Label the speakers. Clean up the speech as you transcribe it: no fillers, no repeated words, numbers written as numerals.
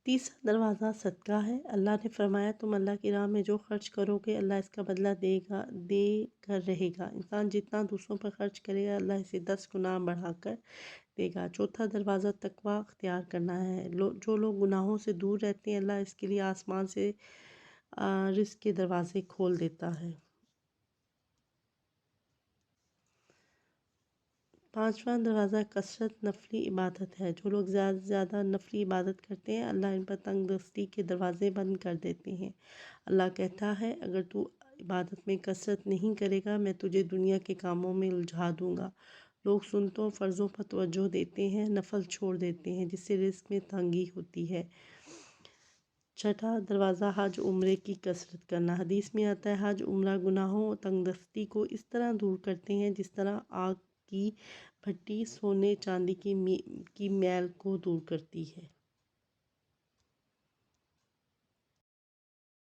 Speaker 1: تیسرا دروازہ صدقہ ہے۔ اللہ نے فرمایا تم اللہ کی راہ میں جو خرچ کرو گے اللہ اس کا بدلہ دے کر رہے گا۔ انسان جتنا دوسروں پر خرچ کرے گا اللہ اسے 10 گنا بڑھا کر دے گا۔ چوتھا دروازہ تقوی اختیار کرنا ہے۔ جو لوگ گناہوں سے دور رہتے ہیں اللہ اس کے لیے آسمان سے رزق کے دروازے کھول دیتا ہے۔ پانچواں دروازہ کثرت نفلی عبادت ہے۔ جو لوگ زیادہ سے زیادہ نفلی عبادت کرتے ہیں اللہ ان پر تنگ دستی کے دروازے بند کر دیتے ہیں۔ اللہ کہتا ہے اگر تو عبادت میں کثرت نہیں کرے گا میں تجھے دنیا کے کاموں میں الجھا دوں گا۔ لوگ سنتوں فرضوں پر توجہ دیتے ہیں نفل چھوڑ دیتے ہیں جس سے رزق میں تنگی ہوتی ہے۔ چھٹا دروازہ حج عمرے کی کثرت کرنا۔ حدیث میں آتا ہے حج عمرہ گناہوں اور تنگ دستی کو اس طرح دور کرتے ہیں جس طرح آگ کی بھٹی سونے چاندی کی میل کو دور کرتی ہے۔